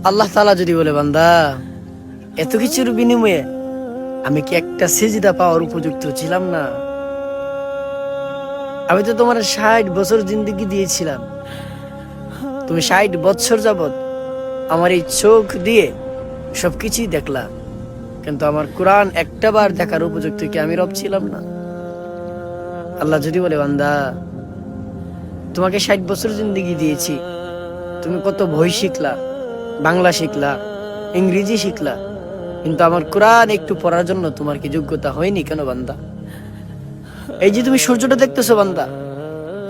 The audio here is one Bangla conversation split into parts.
আল্লাহ তাআলা যদি বলে, বান্দা এত কিছুর বিনিময়ে আমি কি একটা সিজদা পাওয়ার উপযুক্ত ছিলাম না? আমি তো তোমার 60 বছর জিন্দেগি দিয়েছিলাম, তুমি 60 বছর যাবত আমার এই চোখ দিয়ে সবকিছুই দেখলা, কিন্তু আমার কোরআন একটা বার দেখার উপযুক্ত কি আমি রব ছিলাম না? আল্লাহ যদি বলে, বান্দা তোমাকে 60 বছর জিন্দেগি দিয়েছি, তুমি কত বই শিখলা, বাংলা শিখলা, ইংরেজি শিখলা, কিন্তু আমার কোরআন একটু পড়ার জন্য তোমার কি যোগ্যতা হয়নি কেন বান্দা? এই যে তুমি সূর্যটা দেখতেছো বান্দা,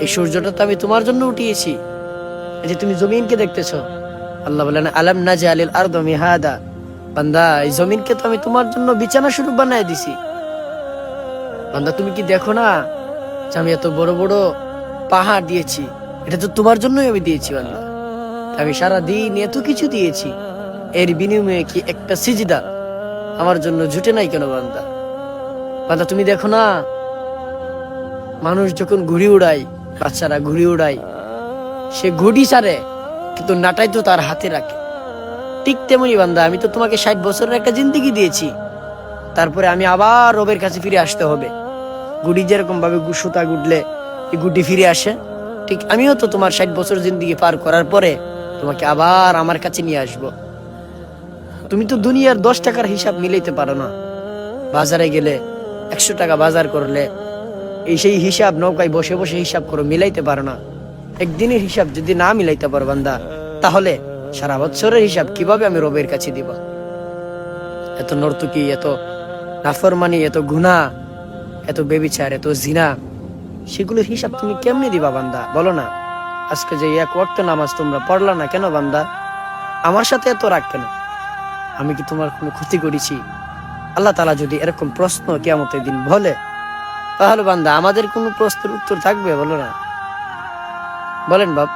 এই সূর্যটা তো আমি তোমার জন্য উঠিয়েছি। এই যে তুমি জমিনকে দেখতেছো, আল্লাহ বলেন আলাম নাজআলিল আরদা মিহাদা, বান্দা এই জমিনকে তো আমি তোমার জন্য বিছানা স্বরূপ বানায় দিছি। বান্দা তুমি কি দেখো না যে আমি এত বড় বড় পাহাড় দিয়েছি, এটা তো তোমার জন্যই আমি দিয়েছি বান্দা। আমি সারা দিন এত কিছু দিয়েছি, এর বিনিময়ে কি একটা সিজদা আমার জন্য জুটে নাই কেন বান্দা? বান্দা তুমি দেখো না, মানুষ যখন ঘুড়ি উড়ায়, বাচ্চারা ঘুড়ি উড়ায়, সে ঘুড়ি ছাড়ে কিন্তু নাটাই তো তার হাতে রাখে। ঠিক তেমনি বান্দা আমি তো তোমাকে 60 বছরের একটা জিন্দেগি দিয়েছি, তারপরে আমি আবার রবের কাছে ফিরে আসতে হবে। গুডি যেরকম ভাবে সুতা গুডলে এই গুডি ফিরে আসে, ঠিক আমিও তো তোমার 60 বছর জিন্দেগি পার করার পরে তোমাকে আবার আমার কাছে নিয়ে আসব। তুমি তো দুনিয়ার 10 টাকার হিসাব মিলাইতে পারো না। বাজারে গেলে 100 টাকা বাজার করলে সেই হিসাব নৌকায় বসে বসে হিসাব করো, মিলাইতে পারো না। একদিনের হিসাব যদি না মিলাইতে পারো বান্দা, তাহলে সারা বছরের হিসাব কিভাবে আমি রবের কাছে দিব? এত নর্তকী, এত নাফরমানি, এত গুনাহ, এত বেবিচার, এত জিনা, সেগুলোর হিসাব তুমি কেমনে দিবা বান্দা বলো না? আজকে যে এক ওয়াক্ত নামাজ তোমরা পড়লা না কেন বান্দা? আমার সাথে এত রাগ কেন? আমি কি তোমার কোনো ক্ষতি করেছি? আল্লাহ তাআলা যদি এরকম প্রশ্ন কিয়ামতের দিন বলে, তাহলে বান্দা আমাদের কোনো প্রশ্নের উত্তর থাকবে বলো না? বলেন বাপ।